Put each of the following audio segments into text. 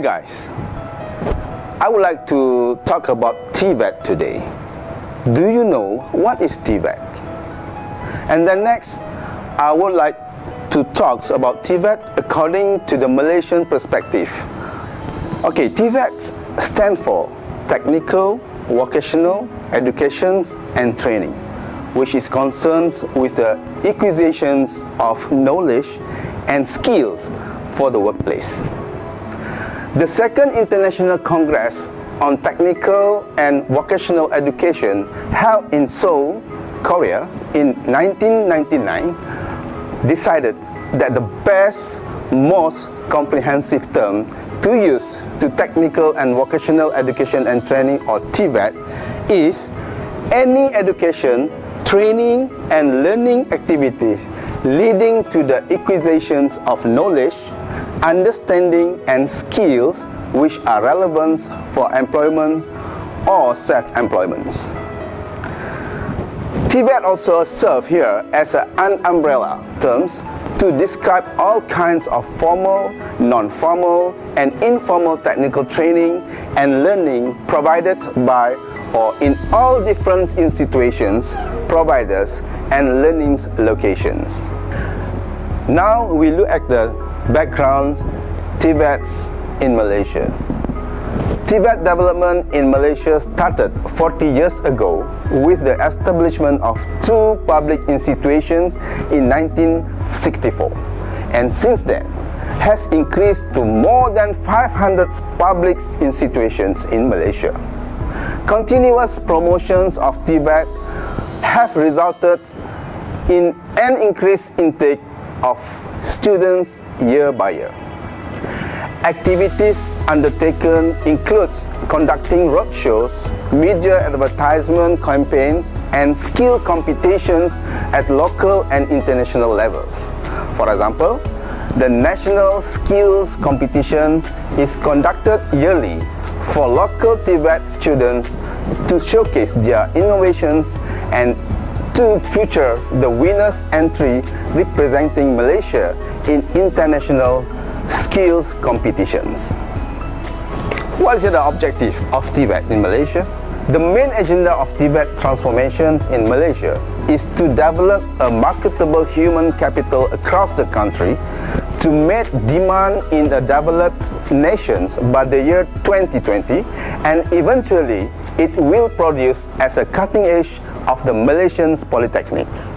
Hi guys, I would like to talk about TVET today. Do you know what is TVET? And then next, I would like to talk about TVET according to the Malaysian perspective. Okay, TVET stands for Technical, Vocational, Education and Training, which is concerned with the acquisitions of knowledge and skills for the workplace. The Second International Congress on Technical and Vocational Education held in Seoul, Korea in 1999 decided that the best, most comprehensive term to use to Technical and Vocational Education and Training, or TVET, is any education, training and learning activities leading to the acquisitions of knowledge, understanding and skills which are relevant for employment or self-employment. TVET also serves here as an umbrella term to describe all kinds of formal, non-formal and informal technical training and learning provided by or in all different institutions, providers and learning locations. Now we look at the backgrounds TVETs in Malaysia. TVET development in Malaysia started 40 years ago with the establishment of two public institutions in 1964, and since then has increased to more than 500 public institutions in Malaysia. Continuous promotions of TVET have resulted in an increased intake of students year by year. Activities undertaken includes conducting roadshows, media advertisement campaigns, and skill competitions at local and international levels. For example, the National Skills Competitions is conducted yearly for local TVET students to showcase their innovations and to feature the winners' entry representing Malaysia in international skills competitions. What is the objective of TVET in Malaysia? The main agenda of TVET transformations in Malaysia is to develop a marketable human capital across the country to meet demand in the developed nations by the year 2020, and eventually it will produce as a cutting edge of the Malaysian polytechnics.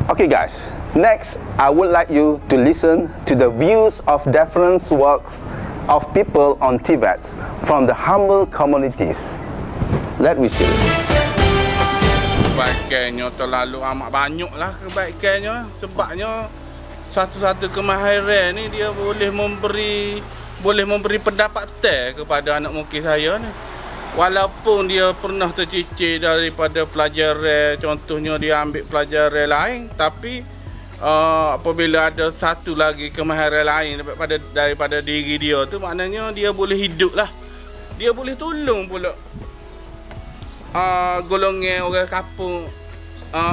Okay guys, next I would like you to listen to the views of different walks of people on TVET from the humble communities. Let me see. Kebaikannya terlalu amat banyaklah kebaikannya, sebabnya satu-satu kemahiran ni dia boleh memberi pendapatan kepada anak murid saya ni. Walaupun dia pernah tercicir daripada pelajaran, contohnya dia ambil pelajaran lain, tapi apabila ada satu lagi kemahiran lain daripada diri dia tu, maknanya dia boleh hidup lah. Dia boleh tolong pula golongan orang kampung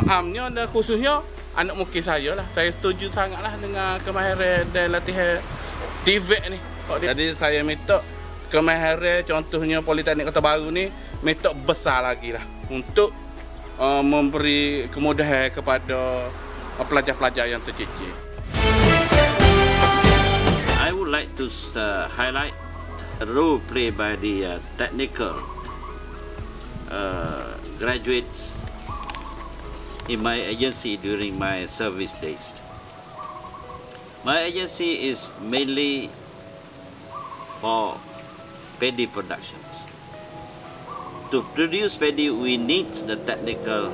amnya, dan khususnya anak murid saya lah. Saya setuju sangatlah dengan kemahiran dan latihan TVET ni. Jadi saya minta kemahiran contohnya Politeknik Kota Baru ni minta besar lagi lah untuk memberi kemudahan kepada pelajar-pelajar yang tercicir. I would like to highlight the role played by the technical graduates in my agency during my service days. My agency is mainly for paddy productions. To produce paddy, we need the technical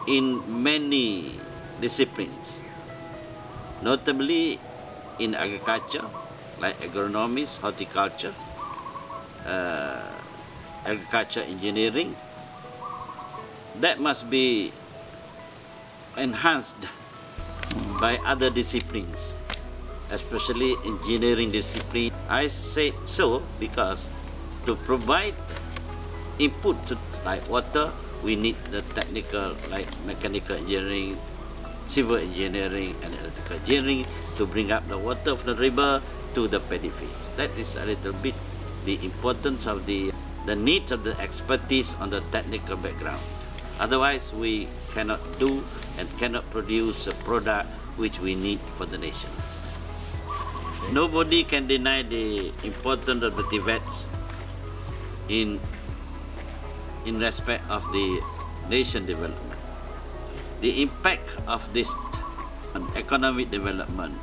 in many disciplines, notably in agriculture, like agronomy, horticulture, agriculture engineering. That must be enhanced by other disciplines, especially engineering discipline. I say so because to provide input to like water, we need the technical like mechanical engineering, civil engineering and electrical engineering to bring up the water from the river to the paddy fields. That is a little bit the importance of the needs of the expertise on the technical background. Otherwise, we cannot do and cannot produce a product which we need for the nation. Nobody can deny the importance of the TVETs in respect of the nation development. The impact of this on economic development,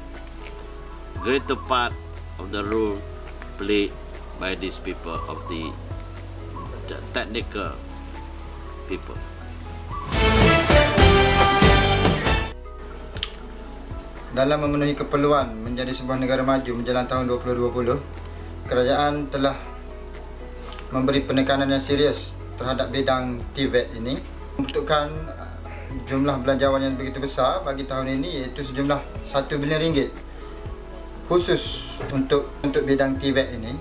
greater part of the role played by these people of the technical people. Dalam memenuhi keperluan menjadi sebuah negara maju menjelang tahun 2020, kerajaan telah memberi penekanan yang serius terhadap bidang TVET ini. Membutuhkan jumlah belanjawan yang begitu besar bagi tahun ini, iaitu sejumlah 1 bilion ringgit khusus untuk bidang TVET ini,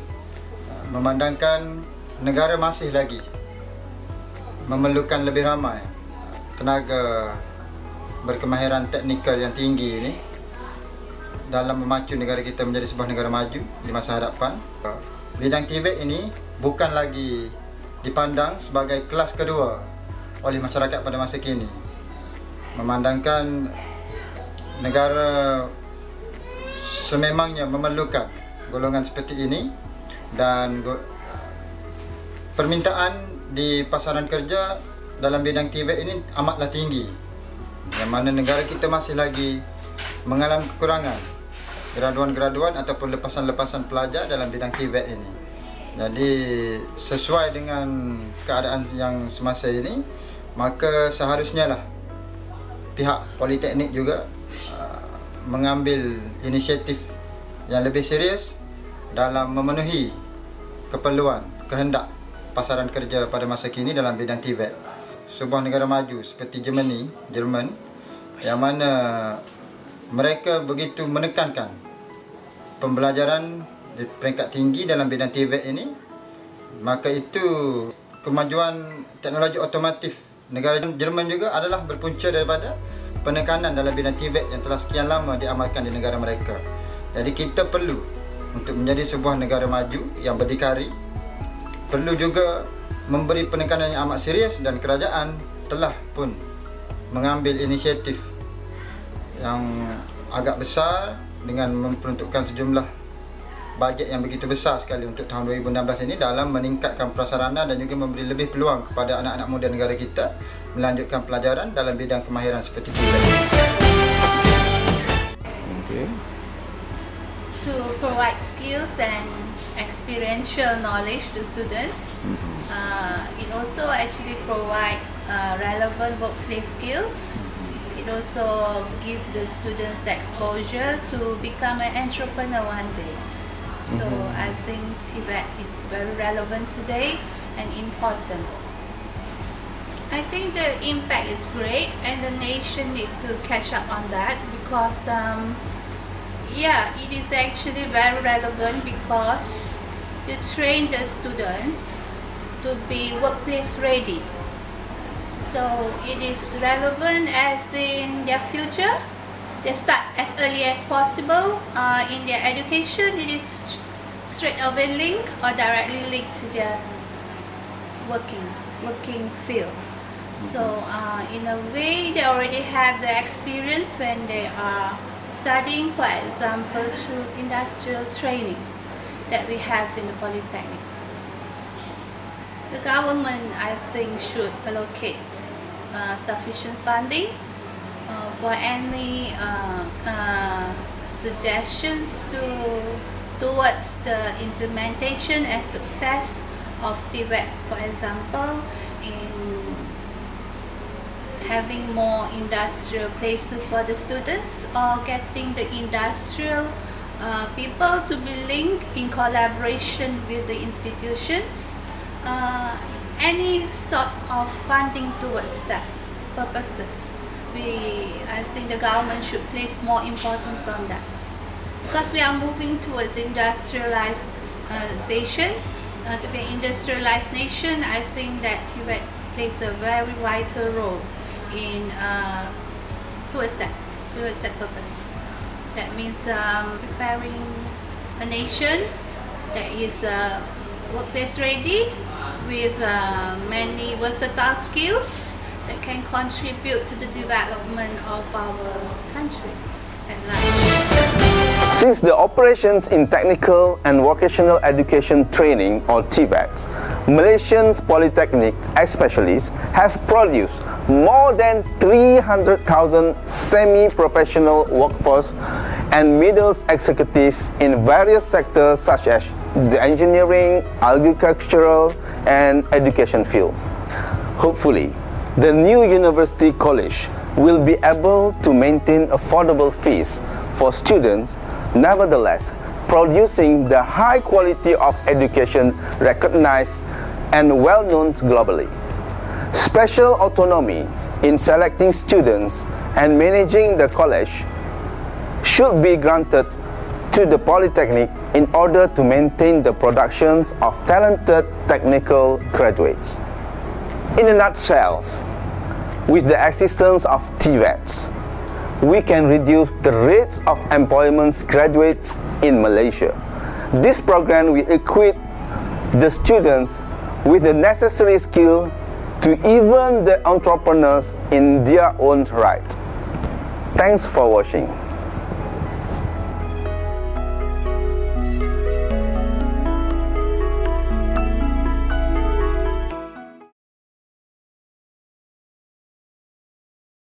memandangkan negara masih lagi memerlukan lebih ramai tenaga berkemahiran teknikal yang tinggi ini dalam memacu negara kita menjadi sebuah negara maju di masa hadapan. Bidang TVET ini bukan lagi dipandang sebagai kelas kedua oleh masyarakat pada masa kini, memandangkan negara sememangnya memerlukan golongan seperti ini, dan permintaan di pasaran kerja dalam bidang TVET ini amatlah tinggi, yang mana negara kita masih lagi mengalami kekurangan graduan-graduan ataupun lepasan-lepasan pelajar dalam bidang TVET ini. Jadi sesuai dengan keadaan yang semasa ini, maka seharusnya lah pihak politeknik juga mengambil inisiatif yang lebih serius dalam memenuhi keperluan, kehendak pasaran kerja pada masa kini dalam bidang TVET. Sebuah negara maju seperti Jerman, yang mana mereka begitu menekankan pembelajaran di peringkat tinggi dalam bidang TVET ini, maka itu kemajuan teknologi otomotif negara Jerman juga adalah berpunca daripada penekanan dalam bidang TVET yang telah sekian lama diamalkan di negara mereka. Jadi kita perlu, untuk menjadi sebuah negara maju yang berdikari, perlu juga memberi penekanan yang amat serius, dan kerajaan telah pun mengambil inisiatif yang agak besar dengan memperuntukkan sejumlah bajet yang begitu besar sekali untuk tahun 2016 ini dalam meningkatkan prasarana dan juga memberi lebih peluang kepada anak-anak muda negara kita melanjutkan pelajaran dalam bidang kemahiran seperti itu. Okay. To provide skills and experiential knowledge to students. It also actually provide relevant workplace skills. It also gives the students exposure to become an entrepreneur one day. So I think TVET is very relevant today and important. I think the impact is great, and the nation need to catch up on that, because it is actually very relevant, because you train the students to be workplace ready. So it is relevant as in their future. They start as early as possible in their education. It is straight away linked or directly linked to their working field. So in a way, they already have the experience when they are studying, for example, through industrial training that we have in the Polytechnic. The government, I think, should allocate sufficient funding for any suggestions towards the implementation and success of TVET. For example, in having more industrial places for the students, or getting the industrial people to be linked in collaboration with the institutions. Any sort of funding towards that purposes. I think the government should place more importance on that, because we are moving towards industrialization. To be an industrialized nation, I think that TVET plays a very vital role in towards that purpose. That means preparing a nation that is workplace ready with many versatile skills that can contribute to the development of our country at large. Since the operations in technical and vocational education training, or TVET, Malaysia's polytechnic specialists have produced more than 300,000 semi-professional workforce and middle executives in various sectors such as the engineering, agricultural, and education fields. Hopefully, the new university college will be able to maintain affordable fees for students, nevertheless producing the high quality of education recognized and well-known globally. Special autonomy in selecting students and managing the college should be granted to the polytechnic in order to maintain the productions of talented technical graduates. In a nutshell, with the assistance of TVET, we can reduce the rates of employment graduates in Malaysia. This program will equip the students with the necessary skill to even the entrepreneurs in their own right. Thanks for watching.